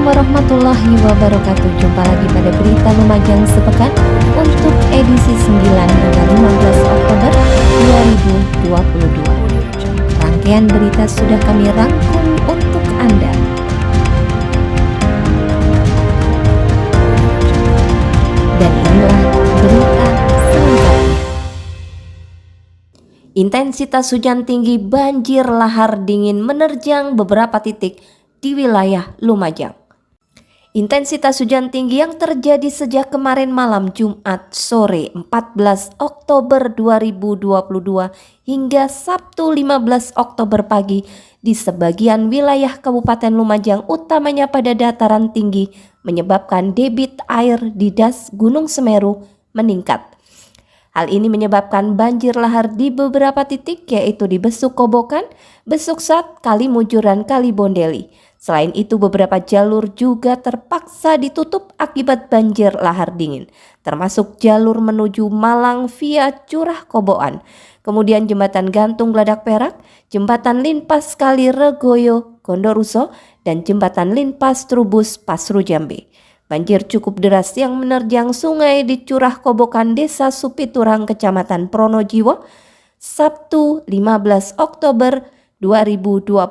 warahmatullahi wabarakatuh. Jumpa lagi pada berita Lumajang sepekan untuk edisi 9 hingga 15 Oktober 2022. Rangkaian berita sudah kami rangkum untuk Anda. Dan inilah berita selengkapnya. Intensitas hujan tinggi, banjir lahar dingin menerjang beberapa titik di wilayah Lumajang. Intensitas hujan tinggi yang terjadi sejak kemarin malam Jumat sore 14 Oktober 2022 hingga Sabtu 15 Oktober pagi di sebagian wilayah Kabupaten Lumajang, utamanya pada dataran tinggi, menyebabkan debit air di das Gunung Semeru meningkat. Hal ini menyebabkan banjir lahar di beberapa titik, yaitu di Besuk Kobokan, Besuk Sat, Kalimujuran, Kalibondeli. Selain itu, beberapa jalur juga terpaksa ditutup akibat banjir lahar dingin, termasuk jalur menuju Malang via Curah Koboan, kemudian jembatan gantung Gladak Perak, jembatan Linpas Kali Regoyo Gondoruso, dan jembatan Linpas Trubus Pasru Jambe. Banjir cukup deras yang menerjang sungai di Curah Kobokan, Desa Supiturang, Kecamatan Pronojiwo, Sabtu 15 Oktober 2022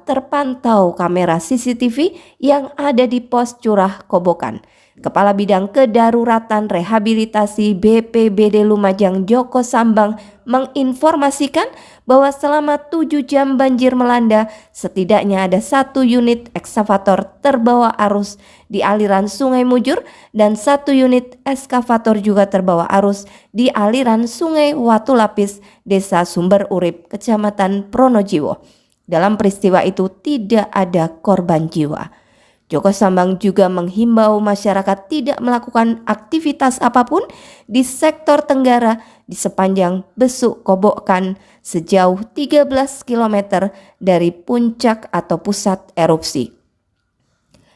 terpantau kamera CCTV yang ada di pos Curah Kobokan. Kepala Bidang Kedaruratan Rehabilitasi BPBD Lumajang Joko Sambang menginformasikan bahwa selama 7 jam banjir melanda, setidaknya ada 1 unit ekskavator terbawa arus di aliran Sungai Mujur dan 1 unit ekskavator juga terbawa arus di aliran Sungai Watu Lapis, Desa Sumber Urip, Kecamatan Pronojiwo. Dalam peristiwa itu tidak ada korban jiwa. Joko Sambang juga menghimbau masyarakat tidak melakukan aktivitas apapun di sektor Tenggara di sepanjang Besuk Kobokan sejauh 13 km dari puncak atau pusat erupsi.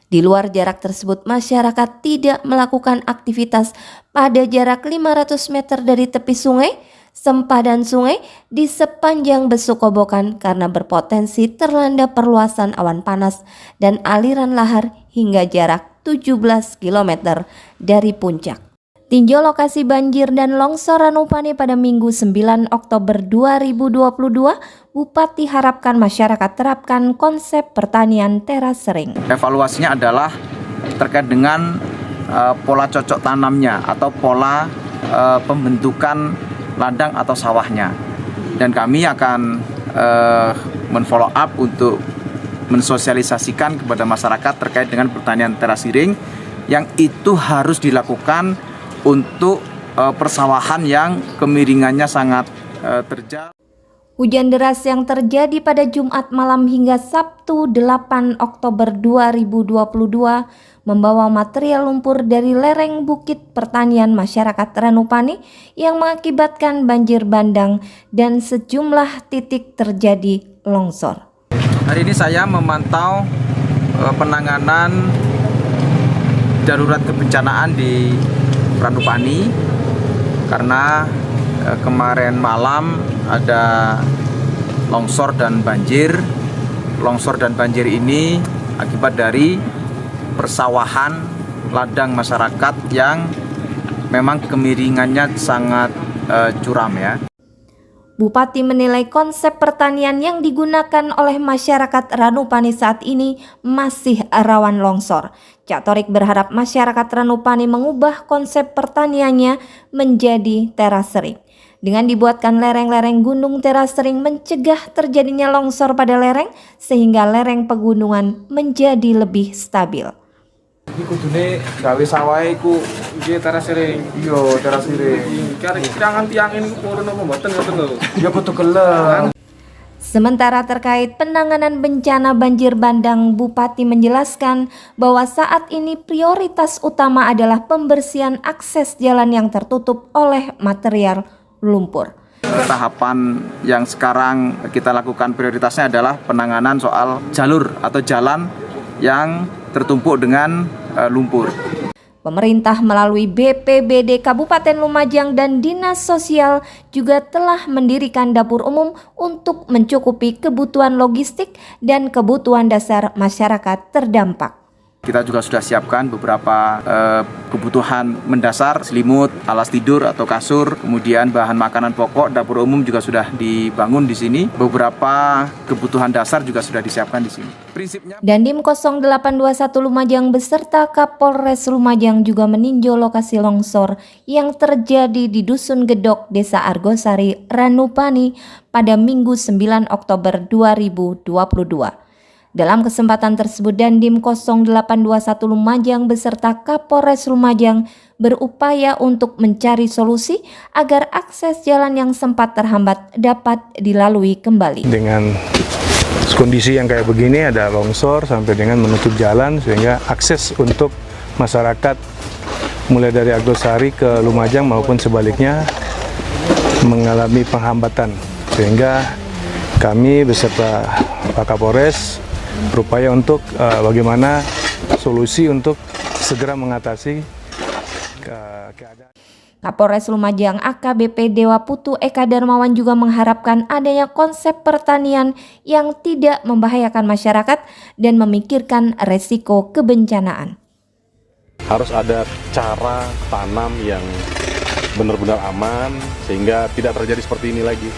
Di luar jarak tersebut, masyarakat tidak melakukan aktivitas pada jarak 500 meter dari tepi sungai, sempadan sungai di sepanjang Besuk Kobokan karena berpotensi terlanda perluasan awan panas dan aliran lahar hingga jarak 17 km dari puncak. Tinjau lokasi banjir dan longsor Ranupani pada Minggu 9 Oktober 2022, Bupati harapkan masyarakat terapkan konsep pertanian teras sering. Evaluasinya adalah terkait dengan pola cocok tanamnya atau pola pembentukan ladang atau sawahnya, dan kami akan menfollow up untuk mensosialisasikan kepada masyarakat terkait dengan pertanian teras siring yang itu harus dilakukan untuk persawahan yang kemiringannya sangat terjal. Hujan deras yang terjadi pada Jumat malam hingga Sabtu 8 Oktober 2022 membawa material lumpur dari lereng bukit pertanian masyarakat Ranupani yang mengakibatkan banjir bandang dan sejumlah titik terjadi longsor. Hari ini saya memantau penanganan darurat kebencanaan di Ranupani karena kemarin malam ada longsor dan banjir. Longsor dan banjir ini akibat dari persawahan ladang masyarakat yang memang kemiringannya sangat curam ya. Bupati menilai konsep pertanian yang digunakan oleh masyarakat Ranupani saat ini masih rawan longsor. Cak Torik berharap masyarakat Ranupani mengubah konsep pertaniannya menjadi teras sering. Dengan dibuatkan lereng-lereng gunung teras sering mencegah terjadinya longsor pada lereng sehingga lereng pegunungan menjadi lebih stabil. Iki kudune gawe sawah iku nggih teras sering. Iya, teras sering. Kira-kira tiang ini purun apa mboten ngoten lho. Ya kudu gelem. Sementara terkait penanganan bencana banjir bandang, Bupati menjelaskan bahwa saat ini prioritas utama adalah pembersihan akses jalan yang tertutup oleh material lumpur. Tahapan yang sekarang kita lakukan prioritasnya adalah penanganan soal jalur atau jalan yang tertumpuk dengan lumpur. Pemerintah melalui BPBD Kabupaten Lumajang dan Dinas Sosial juga telah mendirikan dapur umum untuk mencukupi kebutuhan logistik dan kebutuhan dasar masyarakat terdampak. Kita juga sudah siapkan beberapa kebutuhan mendasar, selimut, alas tidur atau kasur, kemudian bahan makanan pokok, dapur umum juga sudah dibangun di sini. Beberapa kebutuhan dasar juga sudah disiapkan di sini. Prinsipnya Dandim 0821 Lumajang beserta Kapolres Lumajang juga meninjau lokasi longsor yang terjadi di Dusun Gedok, Desa Argosari, Ranupani pada Minggu 9 Oktober 2022. Dalam kesempatan tersebut, Dandim 0821 Lumajang beserta Kapolres Lumajang berupaya untuk mencari solusi agar akses jalan yang sempat terhambat dapat dilalui kembali. Dengan kondisi yang kayak begini, ada longsor sampai dengan menutup jalan, sehingga akses untuk masyarakat mulai dari Argosari ke Lumajang maupun sebaliknya mengalami penghambatan, sehingga kami beserta Pak Kapolres berupaya untuk bagaimana solusi untuk segera mengatasi keadaan. Kapolres Lumajang AKBP Dewa Putu Eka Darmawan juga mengharapkan adanya konsep pertanian yang tidak membahayakan masyarakat dan memikirkan resiko kebencanaan. Harus ada cara tanam yang benar-benar aman sehingga tidak terjadi seperti ini lagi.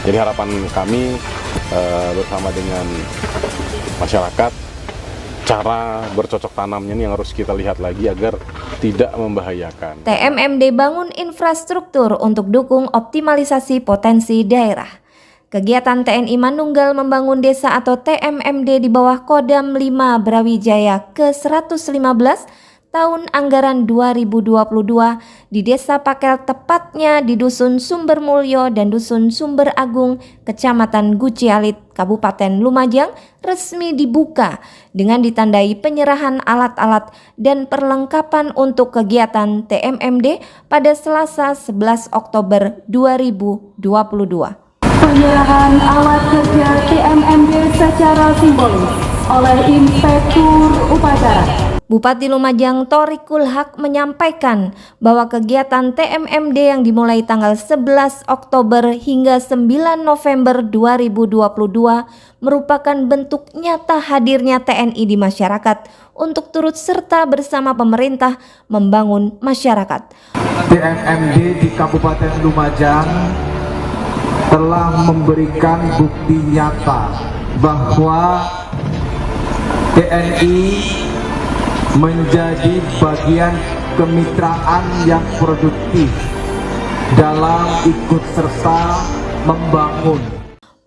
Jadi harapan kami bersama dengan masyarakat, cara bercocok tanamnya ini yang harus kita lihat lagi agar tidak membahayakan. TMMD bangun infrastruktur untuk dukung optimalisasi potensi daerah. Kegiatan TNI Manunggal Membangun Desa atau TMMD di bawah Kodam 5 Brawijaya ke-115 tahun anggaran 2022 di Desa Pakel, tepatnya di Dusun Sumber Mulyo dan Dusun Sumber Agung, Kecamatan Gucialit, Kabupaten Lumajang, resmi dibuka dengan ditandai penyerahan alat-alat dan perlengkapan untuk kegiatan TMMD pada Selasa 11 Oktober 2022. Penyerahan alat kerja TMMD secara simbolis oleh Inspektur Upacara. Bupati Lumajang Thoriqul Haq menyampaikan bahwa kegiatan TMMD yang dimulai tanggal 11 Oktober hingga 9 November 2022 merupakan bentuk nyata hadirnya TNI di masyarakat untuk turut serta bersama pemerintah membangun masyarakat. TMMD di Kabupaten Lumajang telah memberikan bukti nyata bahwa TNI menjadi bagian kemitraan yang produktif dalam ikut serta membangun.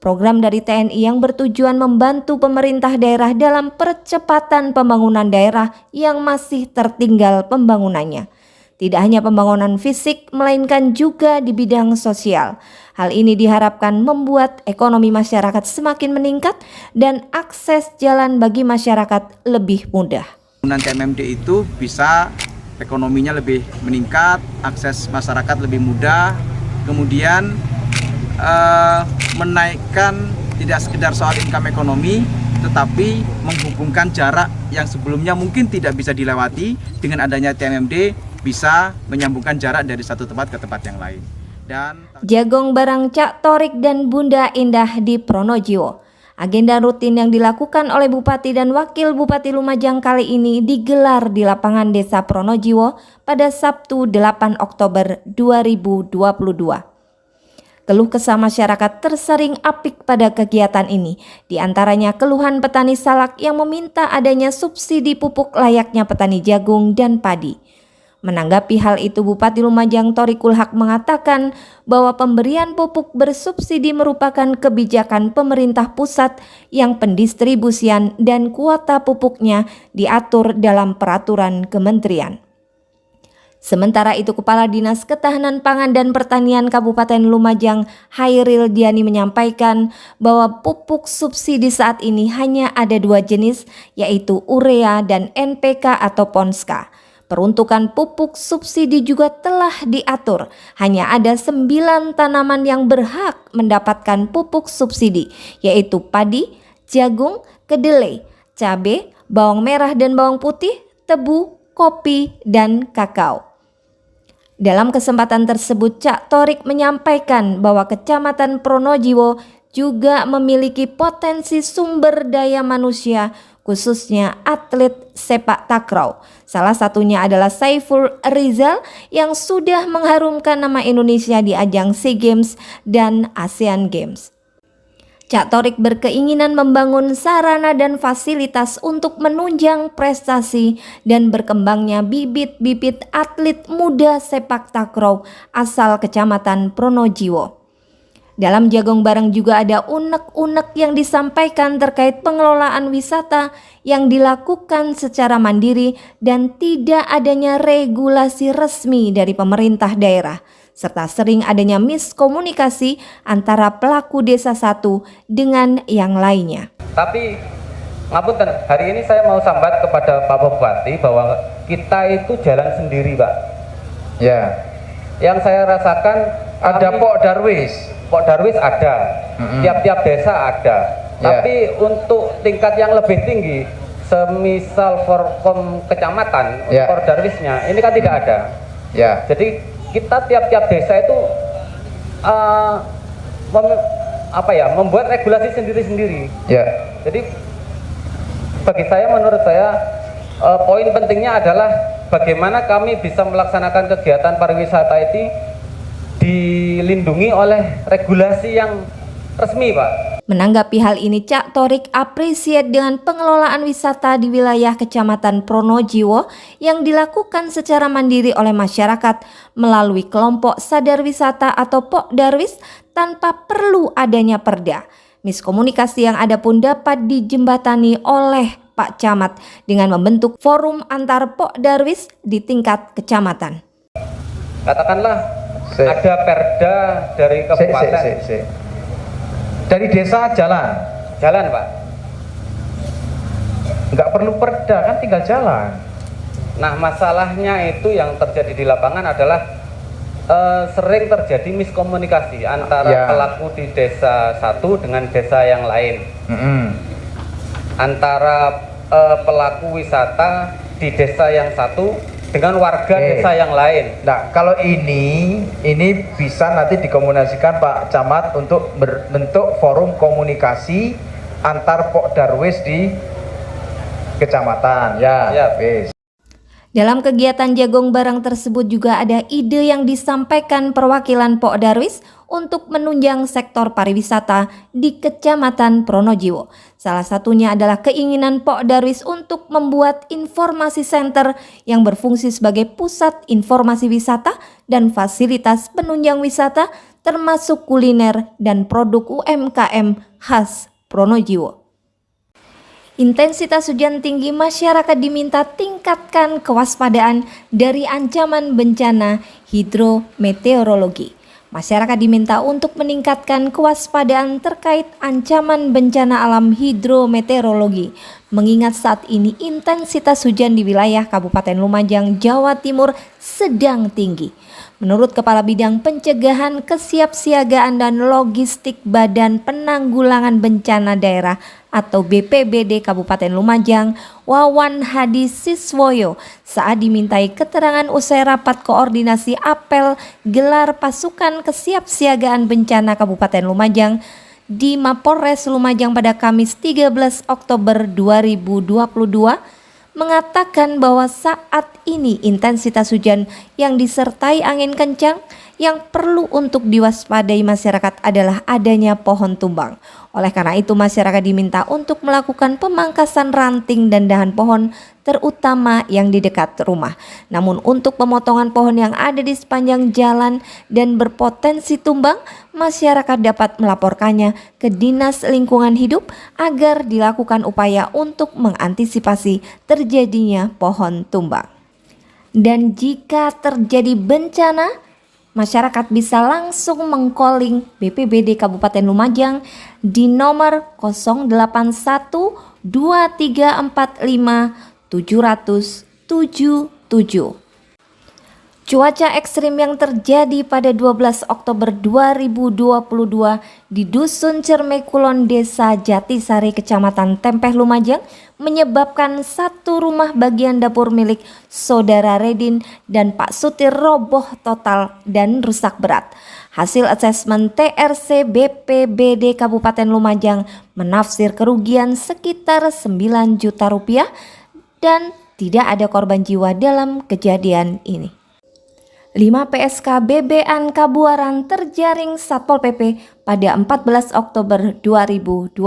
Program dari TNI yang bertujuan membantu pemerintah daerah dalam percepatan pembangunan daerah yang masih tertinggal pembangunannya. Tidak hanya pembangunan fisik, melainkan juga di bidang sosial. Hal ini diharapkan membuat ekonomi masyarakat semakin meningkat dan akses jalan bagi masyarakat lebih mudah. pembangunan TMMD itu bisa ekonominya lebih meningkat, akses masyarakat lebih mudah, kemudian menaikkan tidak sekedar soal income ekonomi, tetapi menghubungkan jarak yang sebelumnya mungkin tidak bisa dilewati. Dengan adanya TMMD bisa menyambungkan jarak dari satu tempat ke tempat yang lain. Dan Jagong barang Cak Torik dan Bunda Indah di Pronojiwo. Agenda rutin yang dilakukan oleh Bupati dan Wakil Bupati Lumajang kali ini digelar di lapangan Desa Pronojiwo pada Sabtu 8 Oktober 2022. Keluh kesah masyarakat tersaring apik pada kegiatan ini, di antaranya keluhan petani salak yang meminta adanya subsidi pupuk layaknya petani jagung dan padi. Menanggapi hal itu, Bupati Lumajang Thoriqul Haq mengatakan bahwa pemberian pupuk bersubsidi merupakan kebijakan pemerintah pusat yang pendistribusian dan kuota pupuknya diatur dalam peraturan kementerian. Sementara itu, Kepala Dinas Ketahanan Pangan dan Pertanian Kabupaten Lumajang Hairil Diani menyampaikan bahwa pupuk subsidi saat ini hanya ada 2 jenis, yaitu urea dan NPK atau Ponska. Peruntukan pupuk subsidi juga telah diatur. Hanya ada 9 tanaman yang berhak mendapatkan pupuk subsidi, yaitu padi, jagung, kedelai, cabai, bawang merah dan bawang putih, tebu, kopi, dan kakao. Dalam kesempatan tersebut, Cak Torik menyampaikan bahwa Kecamatan Pronojiwo juga memiliki potensi sumber daya manusia, khususnya atlet sepak takraw. Salah satunya adalah Saiful Rizal yang sudah mengharumkan nama Indonesia di ajang SEA Games dan ASEAN Games. Cak Torik berkeinginan membangun sarana dan fasilitas untuk menunjang prestasi dan berkembangnya bibit-bibit atlet muda sepak takraw asal Kecamatan Pronojiwo. Dalam Jagong Bareng juga ada unek-unek yang disampaikan terkait pengelolaan wisata yang dilakukan secara mandiri dan tidak adanya regulasi resmi dari pemerintah daerah, serta sering adanya miskomunikasi antara pelaku desa satu dengan yang lainnya. Tapi ngapunten, hari ini saya mau sambat kepada Pak Bupati bahwa kita itu jalan sendiri, Pak. Ya, Yang saya rasakan ada Pok Darwis. Pok Darwis ada, tiap-tiap desa ada. Ya. Tapi untuk tingkat yang lebih tinggi, semisal Forkom kecamatan, Ya. Pok Darwisnya, ini kan tidak ada. Ya, Jadi kita tiap-tiap desa itu membuat regulasi sendiri-sendiri. ya, Jadi bagi saya, menurut saya poin pentingnya adalah bagaimana kami bisa melaksanakan kegiatan pariwisata ini dilindungi oleh regulasi yang resmi, Pak. Menanggapi hal ini, Cak Torik appreciate dengan pengelolaan wisata di wilayah Kecamatan Pronojiwo yang dilakukan secara mandiri oleh masyarakat melalui kelompok sadar wisata atau Pok Darwis tanpa perlu adanya perda. Miskomunikasi yang ada pun dapat dijembatani oleh Pak Camat dengan membentuk forum antar Pok Darwis di tingkat kecamatan. Katakanlah ada perda dari kabupaten. Dari desa jalan, Pak. nggak perlu perda kan, tinggal jalan. Nah, masalahnya itu yang terjadi di lapangan adalah sering terjadi miskomunikasi antara Ya. pelaku di desa satu dengan desa yang lain. Antara pelaku wisata di desa yang satu dengan warga desa yang lain. Nah, kalau ini bisa nanti dikomunikasikan Pak Camat untuk berbentuk forum komunikasi antar Pok Darwis di kecamatan. Ya, Ya. wis. Dalam kegiatan Jagong Bareng tersebut juga ada ide yang disampaikan perwakilan Pok Darwis untuk menunjang sektor pariwisata di Kecamatan Pronojiwo. Salah satunya adalah keinginan Pok Darwis untuk membuat informasi center yang berfungsi sebagai pusat informasi wisata dan fasilitas penunjang wisata termasuk kuliner dan produk UMKM khas Pronojiwo. Intensitas hujan tinggi, masyarakat diminta tingkatkan kewaspadaan dari ancaman bencana hidrometeorologi. Masyarakat diminta untuk meningkatkan kewaspadaan terkait ancaman bencana alam hidrometeorologi, mengingat saat ini intensitas hujan di wilayah Kabupaten Lumajang, Jawa Timur sedang tinggi. Menurut Kepala Bidang Pencegahan, Kesiapsiagaan dan Logistik Badan Penanggulangan Bencana Daerah atau BPBD Kabupaten Lumajang, Wawan Hadi Siswoyo, saat dimintai keterangan usai rapat koordinasi apel gelar pasukan kesiapsiagaan bencana Kabupaten Lumajang di Mapolres Lumajang pada Kamis 13 Oktober 2022, mengatakan bahwa saat ini intensitas hujan yang disertai angin kencang yang perlu untuk diwaspadai masyarakat adalah adanya pohon tumbang. Oleh karena itu masyarakat diminta untuk melakukan pemangkasan ranting dan dahan pohon terutama yang di dekat rumah. Namun untuk pemotongan pohon yang ada di sepanjang jalan dan berpotensi tumbang, masyarakat dapat melaporkannya ke Dinas Lingkungan Hidup agar dilakukan upaya untuk mengantisipasi terjadinya pohon tumbang. Dan jika terjadi bencana, masyarakat bisa langsung mengcalling BPBD Kabupaten Lumajang di nomor 081 2345 777. Cuaca ekstrim yang terjadi pada 12 Oktober 2022 di Dusun Cermekulon, Desa Jatisari, Kecamatan Tempeh, Lumajang menyebabkan satu rumah bagian dapur milik Saudara Redin dan Pak Sutir roboh total dan rusak berat. Hasil asesmen TRC BPBD Kabupaten Lumajang menafsir kerugian sekitar 9 juta rupiah dan tidak ada korban jiwa dalam kejadian ini. 5 PSK BB-an Kabuaran terjaring Satpol PP pada 14 Oktober 2022.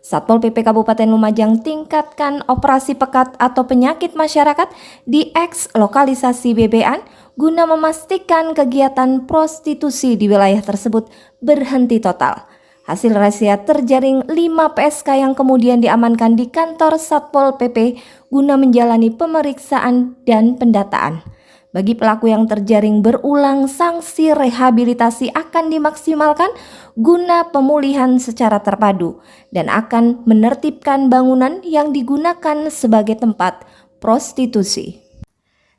Satpol PP Kabupaten Lumajang tingkatkan operasi pekat atau penyakit masyarakat di eks lokalisasi BB-an guna memastikan kegiatan prostitusi di wilayah tersebut berhenti total. Hasil razia terjaring 5 PSK yang kemudian diamankan di kantor Satpol PP guna menjalani pemeriksaan dan pendataan. Bagi pelaku yang terjaring berulang, sanksi rehabilitasi akan dimaksimalkan guna pemulihan secara terpadu dan akan menertibkan bangunan yang digunakan sebagai tempat prostitusi.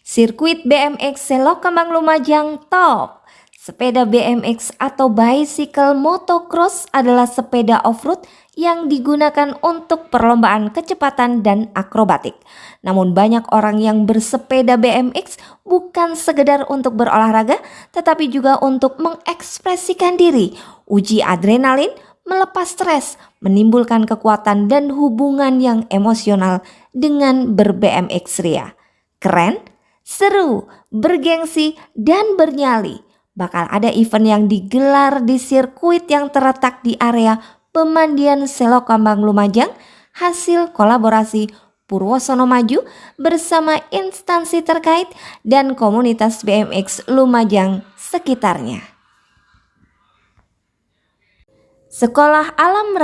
Sirkuit BMX Selokembang Lumajang top. Sepeda BMX atau bicycle motocross adalah sepeda off-road yang digunakan untuk perlombaan kecepatan dan akrobatik. Namun banyak orang yang bersepeda BMX bukan sekedar untuk berolahraga, tetapi juga untuk mengekspresikan diri, uji adrenalin, melepas stres, menimbulkan kekuatan dan hubungan yang emosional dengan ber-BMX ria. Keren, seru, bergengsi, dan bernyali. Bakal ada event yang digelar di sirkuit yang terletak di area Pemandian Selokembang Lumajang, hasil kolaborasi Purwosono Maju bersama instansi terkait dan komunitas BMX Lumajang sekitarnya. Sekolah Alam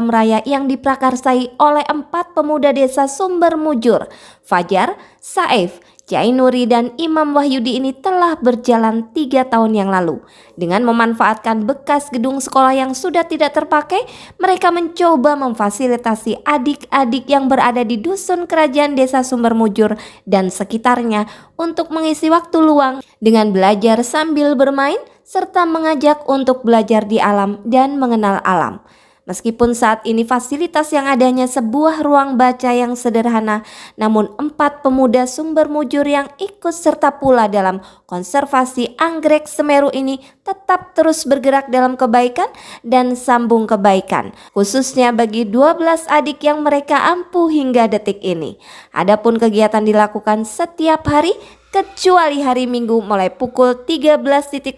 Raya yang diprakarsai oleh 4 pemuda desa Sumber Mujur, Fajar, Saif, Jainuri dan Imam Wahyudi ini telah berjalan 3 tahun yang lalu. Dengan memanfaatkan bekas gedung sekolah yang sudah tidak terpakai, mereka mencoba memfasilitasi adik-adik yang berada di Dusun Kerajaan Desa Sumber Mujur dan sekitarnya untuk mengisi waktu luang dengan belajar sambil bermain serta mengajak untuk belajar di alam dan mengenal alam. Meskipun saat ini fasilitas yang adanya sebuah ruang baca yang sederhana, namun 4 pemuda Sumber Mujur yang ikut serta pula dalam konservasi anggrek Semeru ini tetap terus bergerak dalam kebaikan dan sambung kebaikan, khususnya bagi 12 adik yang mereka ampuh hingga detik ini. Adapun kegiatan dilakukan setiap hari kecuali hari Minggu mulai pukul 13.00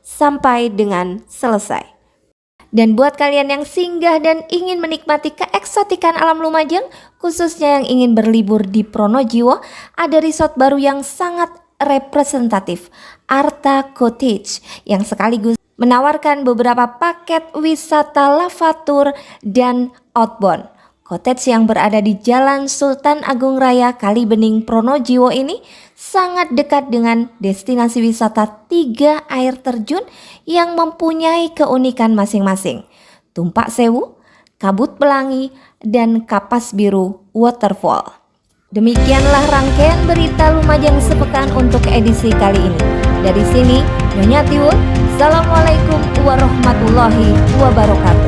sampai dengan selesai. Dan buat kalian yang singgah dan ingin menikmati keeksotikan alam Lumajang, khususnya yang ingin berlibur di Pronojiwo, ada resort baru yang sangat representatif, Arta Cottage, yang sekaligus menawarkan beberapa paket wisata lavatur dan outbound. Cottage yang berada di Jalan Sultan Agung Raya Kalibening Pronojiwo ini sangat dekat dengan destinasi wisata 3 air terjun yang mempunyai keunikan masing-masing. Tumpak Sewu, Kabut Pelangi, dan Kapas Biru Waterfall. Demikianlah rangkaian berita Lumajang sepekan untuk edisi kali ini. Dari sini, Nyonya Tiwul, Assalamualaikum warahmatullahi wabarakatuh.